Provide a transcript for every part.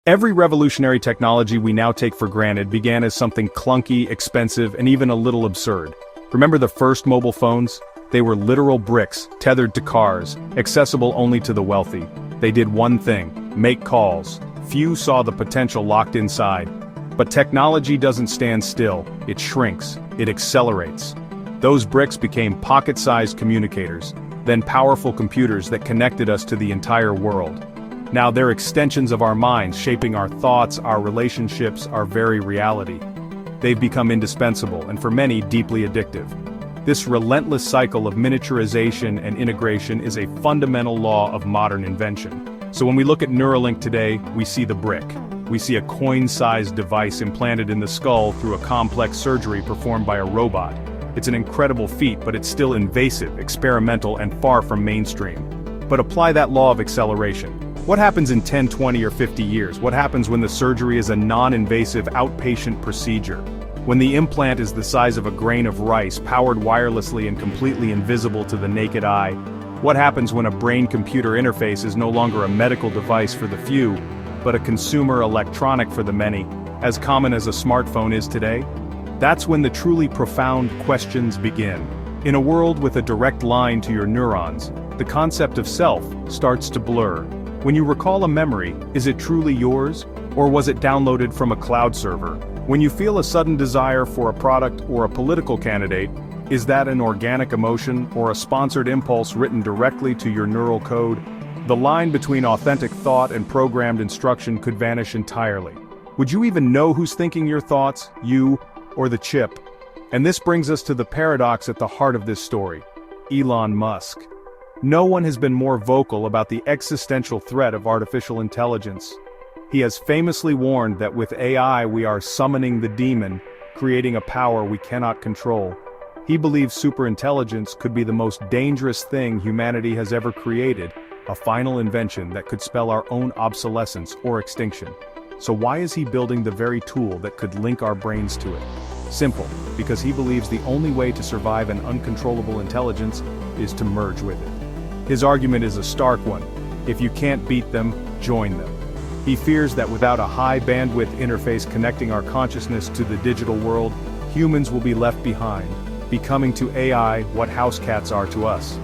Every revolutionary technology we now take for granted began as something clunky, expensive, and even a little absurd. Remember the first mobile phones? They were literal bricks, tethered to cars, accessible only to the wealthy. They did one thing: make calls. Few saw the potential locked inside. But technology doesn't stand still, it shrinks, it accelerates. Those bricks became pocket-sized communicators, then powerful computers that connected us to the entire world. Now they're extensions of our minds, shaping our thoughts, our relationships, our very reality. They've become indispensable, and for many, deeply addictive. This relentless cycle of miniaturization and integration is a fundamental law of modern invention. So when we look at Neuralink today, we see the brick. We see a coin-sized device implanted in the skull through a complex surgery performed by a robot. It's an incredible feat, but it's still invasive, experimental, and far from mainstream. But apply that law of acceleration. What happens in 10, 20, or 50 years? What happens when the surgery is a non-invasive outpatient procedure? When the implant is the size of a grain of rice, powered wirelessly and completely invisible to the naked eye? What happens when a brain-computer interface is no longer a medical device for the few, but a consumer electronic for the many, as common as a smartphone is today? That's when the truly profound questions begin. In a world with a direct line to your neurons, the concept of self starts to blur. When you recall a memory, is it truly yours, or was it downloaded from a cloud server? When you feel a sudden desire for a product or a political candidate, is that an organic emotion or a sponsored impulse written directly to your neural code? The line between authentic thought and programmed instruction could vanish entirely. Would you even know who's thinking your thoughts, you or the chip? And this brings us to the paradox at the heart of this story: Elon Musk. No one has been more vocal about the existential threat of artificial intelligence. He has famously warned that with AI we are summoning the demon, creating a power we cannot control. He believes superintelligence could be the most dangerous thing humanity has ever created, a final invention that could spell our own obsolescence or extinction. So why is he building the very tool that could link our brains to it? Simple, because he believes the only way to survive an uncontrollable intelligence is to merge with it. His argument is a stark one: if you can't beat them, join them. He fears that without a high-bandwidth interface connecting our consciousness to the digital world, humans will be left behind, becoming to AI what house cats are to us.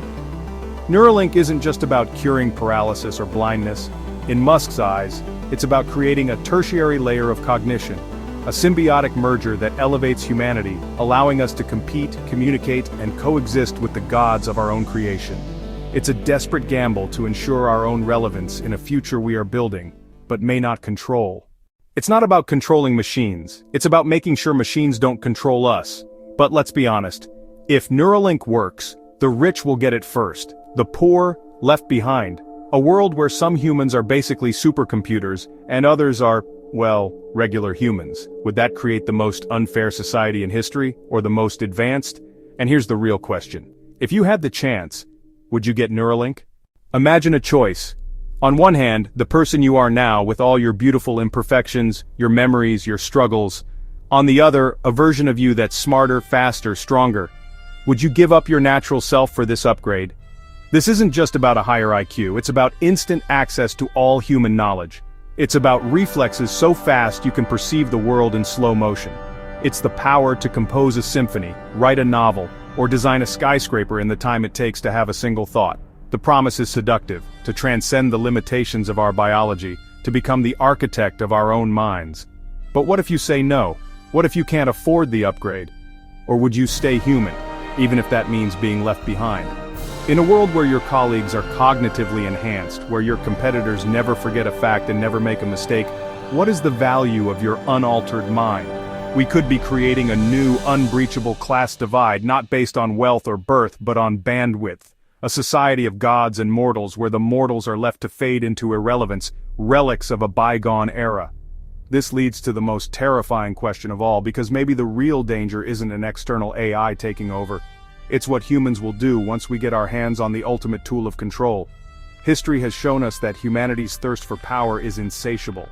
Neuralink isn't just about curing paralysis or blindness. In Musk's eyes, it's about creating a tertiary layer of cognition, a symbiotic merger that elevates humanity, allowing us to compete, communicate, and coexist with the gods of our own creation. It's a desperate gamble to ensure our own relevance in a future we are building, but may not control. It's not about controlling machines, it's about making sure machines don't control us. But let's be honest, if Neuralink works, the rich will get it first, the poor left behind. A world where some humans are basically supercomputers, and others are, well, regular humans. Would that create the most unfair society in history, or the most advanced? And here's the real question. If you had the chance, would you get Neuralink? Imagine a choice. On one hand, the person you are now with all your beautiful imperfections, your memories, your struggles. On the other, a version of you that's smarter, faster, stronger. Would you give up your natural self for this upgrade? This isn't just about a higher IQ, it's about instant access to all human knowledge. It's about reflexes so fast you can perceive the world in slow motion. It's the power to compose a symphony, write a novel, or design a skyscraper in the time it takes to have a single thought. The promise is seductive, to transcend the limitations of our biology, to become the architect of our own minds. But what if you say no? What if you can't afford the upgrade? Or would you stay human, even if that means being left behind? In a world where your colleagues are cognitively enhanced, where your competitors never forget a fact and never make a mistake, what is the value of your unaltered mind? We could be creating a new, unbreachable class divide, not based on wealth or birth, but on bandwidth. A society of gods and mortals where the mortals are left to fade into irrelevance, relics of a bygone era. This leads to the most terrifying question of all, because maybe the real danger isn't an external AI taking over. It's what humans will do once we get our hands on the ultimate tool of control. History has shown us that humanity's thirst for power is insatiable.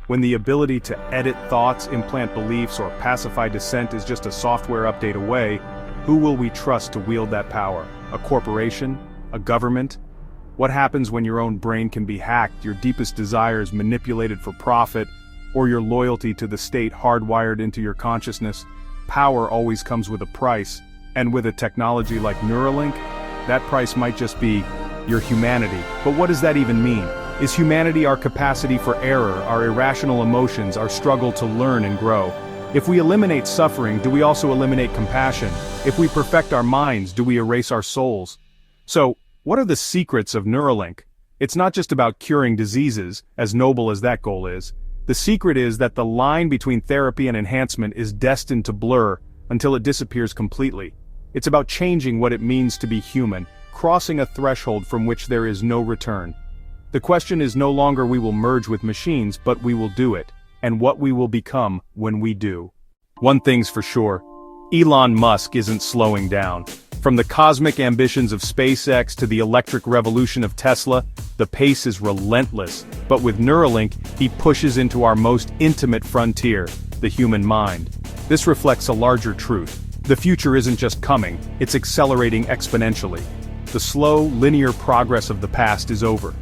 When the ability to edit thoughts, implant beliefs, or pacify dissent is just a software update away, who will we trust to wield that power? A corporation? A government? What happens when your own brain can be hacked, your deepest desires manipulated for profit, or your loyalty to the state hardwired into your consciousness? Power always comes with a price, and with a technology like Neuralink, that price might just be your humanity. But what does that even mean? Is humanity our capacity for error, our irrational emotions, our struggle to learn and grow? If we eliminate suffering, do we also eliminate compassion? If we perfect our minds, do we erase our souls? So, what are the secrets of Neuralink? It's not just about curing diseases, as noble as that goal is. The secret is that the line between therapy and enhancement is destined to blur until it disappears completely. It's about changing what it means to be human, crossing a threshold from which there is no return. The question is no longer we will merge with machines, but we will do it, and what we will become when we do. One thing's for sure, Elon Musk isn't slowing down. From the cosmic ambitions of SpaceX to the electric revolution of Tesla, the pace is relentless. But with Neuralink, he pushes into our most intimate frontier, the human mind. This reflects a larger truth. The future isn't just coming, it's accelerating exponentially. The slow, linear progress of the past is over.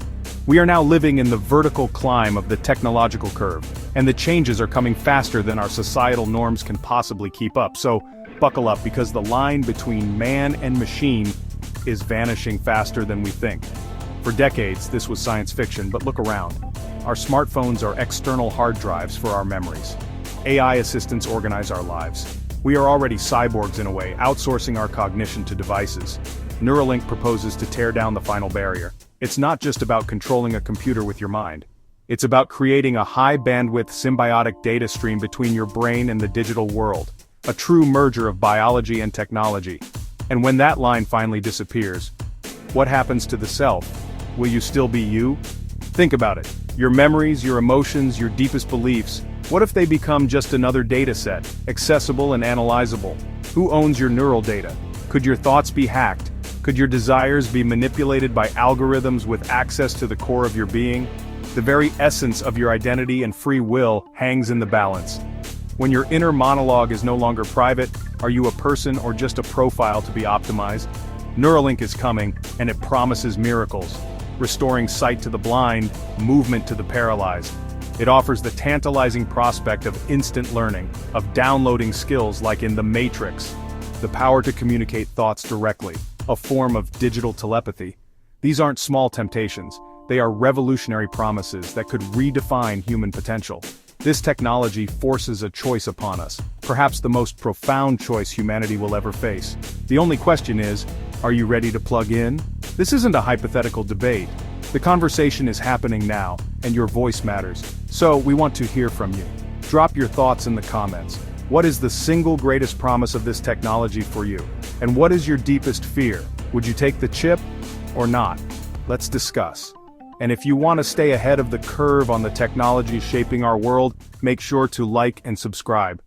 We are now living in the vertical climb of the technological curve, and the changes are coming faster than our societal norms can possibly keep up. So, buckle up, because the line between man and machine is vanishing faster than we think. For decades, this was science fiction, but look around. Our smartphones are external hard drives for our memories. AI assistants organize our lives. We are already cyborgs in a way, outsourcing our cognition to devices. Neuralink proposes to tear down the final barrier. It's not just about controlling a computer with your mind. It's about creating a high-bandwidth symbiotic data stream between your brain and the digital world. A true merger of biology and technology. And when that line finally disappears, what happens to the self? Will you still be you? Think about it. Your memories, your emotions, your deepest beliefs, what if they become just another data set, accessible and analyzable? Who owns your neural data? Could your thoughts be hacked? Could your desires be manipulated by algorithms with access to the core of your being? The very essence of your identity and free will hangs in the balance. When your inner monologue is no longer private, are you a person or just a profile to be optimized? Neuralink is coming, and it promises miracles, restoring sight to the blind, movement to the paralyzed. It offers the tantalizing prospect of instant learning, of downloading skills like in The Matrix, the power to communicate thoughts directly, a form of digital telepathy. These aren't small temptations, they are revolutionary promises that could redefine human potential. This technology forces a choice upon us, perhaps the most profound choice humanity will ever face. The only question is, are you ready to plug in? This isn't a hypothetical debate. The conversation is happening now, and your voice matters. So, we want to hear from you. Drop your thoughts in the comments. What is the single greatest promise of this technology for you? And what is your deepest fear? Would you take the chip or not? Let's discuss. And if you want to stay ahead of the curve on the technology shaping our world, make sure to like and subscribe.